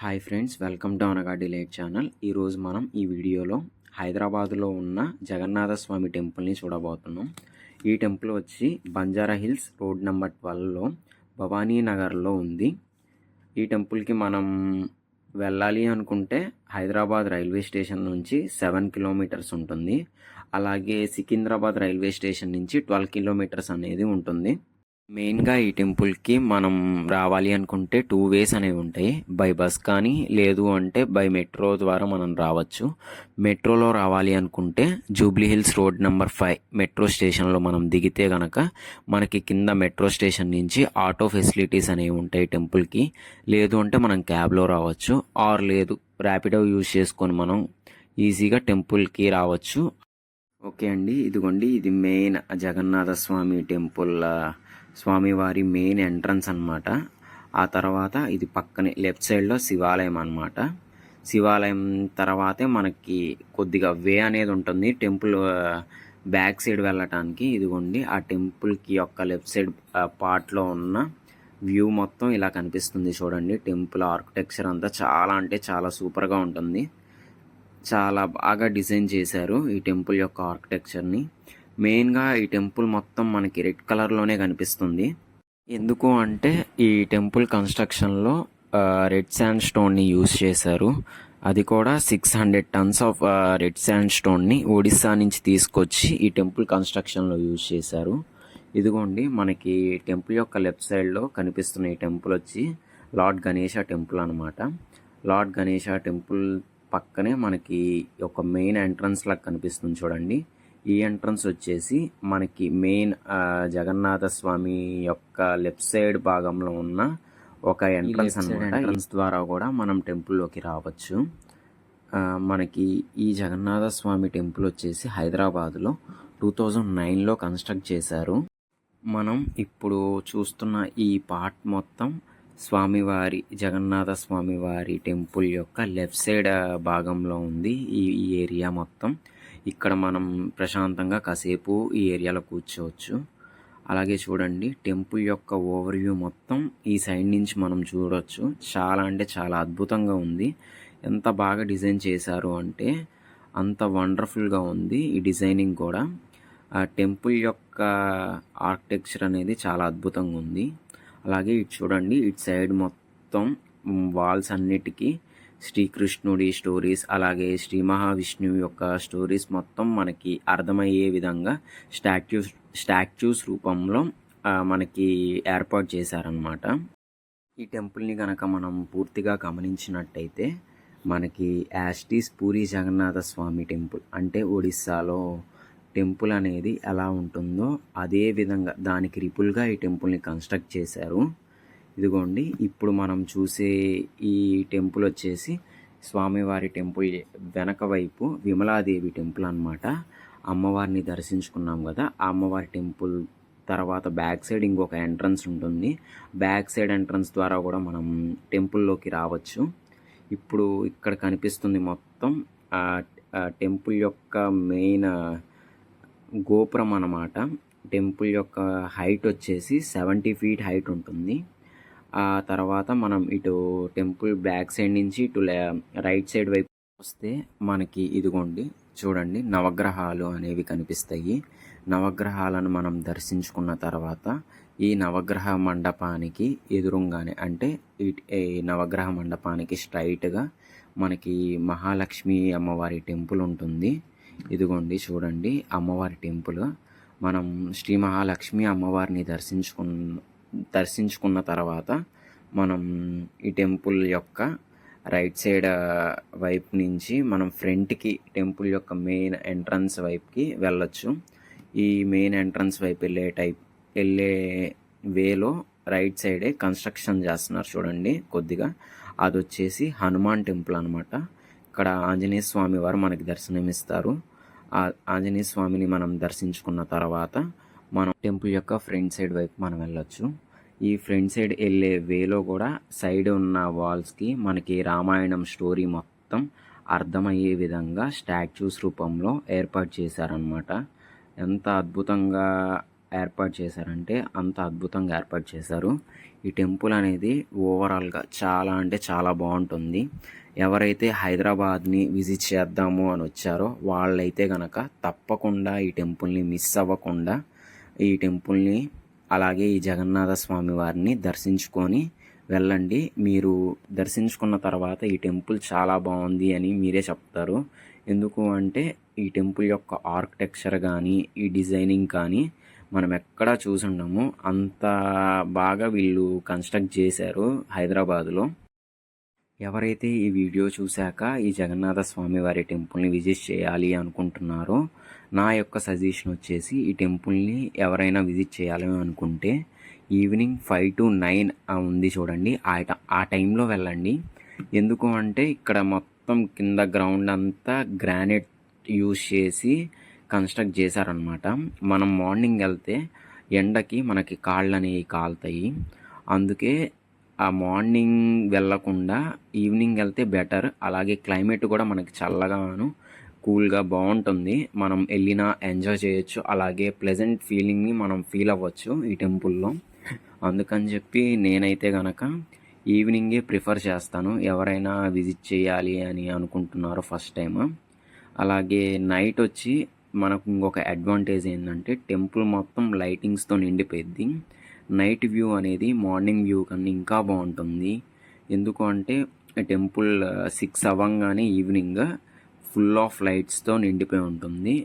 Hi friends, welcome to అనగా delight channel. ఈరోజు మనం ఈ వీడియోలో హైదరాబాదులో ఉన్న జగన్నాథ స్వామి టెంపుల్ని చూడబోతున్నాం. ఈ టెంపుల్ వచ్చి బంజారా హిల్స్ రోడ్ నెంబర్ 12లో భవానీ నగర్లో ఉంది. ఈ టెంపుల్కి మనం వెళ్ళాలి అనుకుంటే హైదరాబాద్ రైల్వే స్టేషన్ నుంచి 7 కిలోమీటర్స్ ఉంటుంది. అలాగే సికింద్రాబాద్ రైల్వే స్టేషన్ నుంచి 12 కిలోమీటర్స్ అనేది ఉంటుంది. మెయిన్గా ఈ టెంపుల్కి మనం రావాలి అనుకుంటే 2 వేస్ అనేవి ఉంటాయి. బై బస్ కానీ లేదు అంటే బై మెట్రో ద్వారా మనం రావచ్చు. మెట్రోలో రావాలి అనుకుంటే Jubilee hills road number 5 metro స్టేషన్లో మనం దిగితే కనుక మనకి కింద మెట్రో స్టేషన్ నుంచి ఆటో ఫెసిలిటీస్ అనేవి ఉంటాయి టెంపుల్కి. లేదు అంటే మనం క్యాబ్లో రావచ్చు, ఆర్ లేదు ర్యాపిడో యూజ్ చేసుకొని మనం ఈజీగా టెంపుల్కి రావచ్చు. ఓకే అండి, ఇదిగోండి ఇది మెయిన్ జగన్నాథ స్వామి టెంపుల్, స్వామివారి మెయిన్ ఎంట్రన్స్ అన్నమాట. ఆ తర్వాత ఇది పక్కనే లెఫ్ట్ సైడ్లో శివాలయం అన్నమాట. శివాలయం తర్వాతే మనకి కొద్దిగా వే అనేది ఉంటుంది టెంపుల్ బ్యాక్ సైడ్ వెళ్ళటానికి. ఇదిగోండి ఆ టెంపుల్కి యొక్క లెఫ్ట్ సైడ్ పార్ట్లో ఉన్న వ్యూ మొత్తం ఇలా కనిపిస్తుంది చూడండి. టెంపుల్ ఆర్కిటెక్చర్ అంతా చాలా అంటే చాలా సూపర్గా ఉంటుంది. చాలా బాగా డిజైన్ చేశారు ఈ టెంపుల్ యొక్క ఆర్కిటెక్చర్ని. మెయిన్గా ఈ టెంపుల్ మొత్తం మనకి రెడ్ కలర్లోనే కనిపిస్తుంది. ఎందుకు అంటే ఈ టెంపుల్ కన్స్ట్రక్షన్లో రెడ్ శాండ్ స్టోన్ని యూజ్ చేశారు. అది కూడా 600 టన్స్ ఆఫ్ రెడ్ శాండ్ స్టోన్ని ఒడిస్సా నుంచి తీసుకొచ్చి ఈ టెంపుల్ కన్స్ట్రక్షన్లో యూజ్ చేశారు. ఇదిగోండి మనకి టెంపుల్ యొక్క లెఫ్ట్ సైడ్లో కనిపిస్తున్న ఈ టెంపుల్ వచ్చి లార్డ్ గణేష టెంపుల్ అనమాట. లార్డ్ గణేష టెంపుల్ పక్కనే మనకి ఒక మెయిన్ ఎంట్రన్స్ లాగా కనిపిస్తుంది చూడండి. ఈ ఎంట్రన్స్ వచ్చేసి మనకి మెయిన్ జగన్నాథ స్వామి యొక్క లెఫ్ట్ సైడ్ భాగంలో ఉన్న ఒక ఎంట్రన్స్ అన్నమాట. ఎంట్రన్స్ ద్వారా కూడా మనం టెంపుల్లోకి రావచ్చు. మనకి ఈ జగన్నాథ స్వామి టెంపుల్ వచ్చేసి హైదరాబాద్లో 2009లో కన్స్ట్రక్ట్ చేశారు. మనం ఇప్పుడు చూస్తున్న ఈ పార్ట్ మొత్తం స్వామివారి జగన్నాథ స్వామివారి టెంపుల్ యొక్క లెఫ్ట్ సైడ్ భాగంలో ఉంది ఈ ఏరియా మొత్తం. ఇక్కడ మనం ప్రశాంతంగా కాసేపు ఈ ఏరియాలో కూర్చోవచ్చు. అలాగే చూడండి టెంపుల్ యొక్క ఓవర్ వ్యూ మొత్తం ఈ సైడ్ నుంచి మనం చూడవచ్చు. చాలా అంటే చాలా అద్భుతంగా ఉంది. ఎంత బాగా డిజైన్ చేశారు అంటే అంత వండర్ఫుల్గా ఉంది ఈ డిజైనింగ్ కూడా. ఆ టెంపుల్ యొక్క ఆర్కిటెక్చర్ అనేది చాలా అద్భుతంగా ఉంది. అలాగే ఇటు చూడండి, ఇటు సైడ్ మొత్తం వాల్స్ అన్నిటికీ శ్రీకృష్ణుడి స్టోరీస్, అలాగే శ్రీ మహావిష్ణువు యొక్క స్టోరీస్ మొత్తం మనకి అర్థమయ్యే విధంగా స్టాచ్యూస్ రూపంలో మనకి ఏర్పాటు చేశారనమాట. ఈ టెంపుల్ని కనుక మనం పూర్తిగా గమనించినట్టయితే మనకి యాస్టీస్ పూరి జగన్నాథ స్వామి టెంపుల్ అంటే ఒడిస్సాలో టెంపుల్ అనేది ఎలా ఉంటుందో అదే విధంగా దానికి రిపుల్గా ఈ టెంపుల్ని కన్స్ట్రక్ట్ చేశారు. ఇదిగోండి ఇప్పుడు మనం చూసే ఈ టెంపుల్ వచ్చేసి స్వామివారి టెంపుల్ వెనక వైపు విమలాదేవి టెంపుల్ అన్నమాట. అమ్మవారిని దర్శించుకున్నాం కదా, ఆ అమ్మవారి టెంపుల్ తర్వాత బ్యాక్ సైడ్ ఇంకొక ఎంట్రన్స్ ఉంటుంది. బ్యాక్ సైడ్ ఎంట్రన్స్ ద్వారా కూడా మనం టెంపుల్లోకి రావచ్చు. ఇప్పుడు ఇక్కడ కనిపిస్తుంది మొత్తం టెంపుల్ యొక్క మెయిన్ గోపురం అన్నమాట. టెంపుల్ యొక్క హైట్ వచ్చేసి 70 feet హైట్ ఉంటుంది. ఆ తర్వాత మనం ఇటు టెంపుల్ బ్యాక్ సైడ్ నుంచి ఇటు రైట్ సైడ్ వైపు వస్తే మనకి ఇదిగోండి చూడండి నవగ్రహాలు అనేవి కనిపిస్తాయి. నవగ్రహాలను మనం దర్శించుకున్న తర్వాత ఈ నవగ్రహ మండపానికి ఎదురుగానే అంటే ఈ నవగ్రహ మండపానికి స్ట్రైట్గా మనకి మహాలక్ష్మి అమ్మవారి టెంపుల్ ఉంటుంది. ఇదిగోండి చూడండి అమ్మవారి టెంపుల్. మనం శ్రీ మహాలక్ష్మి అమ్మవారిని దర్శించుకున్న తర్వాత మనం ఈ టెంపుల్ యొక్క రైట్ సైడ్ వైపు నుంచి మనం ఫ్రంట్కి టెంపుల్ యొక్క మెయిన్ ఎంట్రన్స్ వైపుకి వెళ్ళొచ్చు. ఈ మెయిన్ ఎంట్రన్స్ వైపు వెళ్ళే వేలో రైట్ సైడే కన్స్ట్రక్షన్ చేస్తున్నారు చూడండి కొద్దిగా. అది వచ్చేసి హనుమాన్ టెంపుల్ అనమాట. ఇక్కడ ఆంజనేయ స్వామి వారు మనకి దర్శనమిస్తారు. ఆ ఆంజనేయ స్వామిని మనం దర్శించుకున్న తర్వాత మనం టెంపుల్ యొక్క ఫ్రంట్ సైడ్ వైపు మనం వెళ్ళొచ్చు. ఈ ఫ్రంట్ సైడ్ వెళ్ళే వేలో కూడా సైడ్ ఉన్న వాల్స్కి మనకి రామాయణం స్టోరీ మొత్తం అర్థమయ్యే విధంగా స్టాచ్యూస్ రూపంలో ఏర్పాటు చేశారనమాట. ఎంత అద్భుతంగా ఏర్పాటు చేశారంటే అంత అద్భుతంగా ఏర్పాటు చేశారు. ఈ టెంపుల్ అనేది ఓవరాల్గా చాలా అంటే చాలా బాగుంటుంది. ఎవరైతే హైదరాబాద్ని విజిట్ చేద్దాము అని వచ్చారో వాళ్ళైతే కనుక తప్పకుండా ఈ టెంపుల్ని మిస్ అవ్వకుండా ఈ టెంపుల్ని అలాగే ఈ జగన్నాథ స్వామి వారిని దర్శించుకొని వెళ్ళండి. మీరు దర్శించుకున్న తర్వాత ఈ టెంపుల్ చాలా బాగుంది అని మీరే చెప్తారు. ఎందుకు అంటే ఈ టెంపుల్ యొక్క ఆర్కిటెక్చర్ కానీ ఈ డిజైనింగ్ కానీ మనం ఎక్కడా చూసుండము. అంత బాగా వీళ్ళు కన్స్ట్రక్ట్ చేశారు హైదరాబాదులో. ఎవరైతే ఈ వీడియో చూశాక ఈ జగన్నాథ స్వామి వారి టెంపుల్ని విజిట్ చేయాలి అనుకుంటున్నారో నా యొక్క సజెషన్ వచ్చేసి ఈ టెంపుల్ని ఎవరైనా విజిట్ చేయాలి అనుకుంటే ఈవినింగ్ 5 to 9 ఉంది చూడండి, ఆ టైంలో వెళ్ళండి. ఎందుకు అంటే ఇక్కడ మొత్తం కింద గ్రౌండ్ అంతా గ్రానైట్ యూజ్ చేసి కన్స్ట్రక్ట్ చేశారనమాట. మనం మార్నింగ్ వెళ్తే ఎండకి మనకి కాళ్ళు అనేవి కాలుతాయి. అందుకే ఆ మార్నింగ్ వెళ్ళకుండా ఈవినింగ్ వెళ్తే బెటర్. అలాగే క్లైమేట్ కూడా మనకి చల్లగాను కూల్గా బాగుంటుంది. మనం వెళ్ళినా ఎంజాయ్ చేయొచ్చు. అలాగే ప్లెజెంట్ ఫీలింగ్ని మనం ఫీల్ అవ్వచ్చు ఈ టెంపుల్లో. అందుకని చెప్పి నేనైతే కనుక ఈవినింగే ప్రిఫర్ చేస్తాను ఎవరైనా విజిట్ చేయాలి అని అనుకుంటున్నారో ఫస్ట్ టైం. అలాగే నైట్ వచ్చి మనకు ఇంకొక అడ్వాంటేజ్ ఏంటంటే టెంపుల్ మొత్తం లైటింగ్స్తో నిండిపోయింది. నైట్ వ్యూ అనేది మార్నింగ్ వ్యూ కన్నా ఇంకా బాగుంటుంది. ఎందుకు అంటే టెంపుల్ 6 అవ్వగానే ఈవినింగ్ ఫుల్ ఆఫ్ లైట్స్తో నిండిపోయి ఉంటుంది.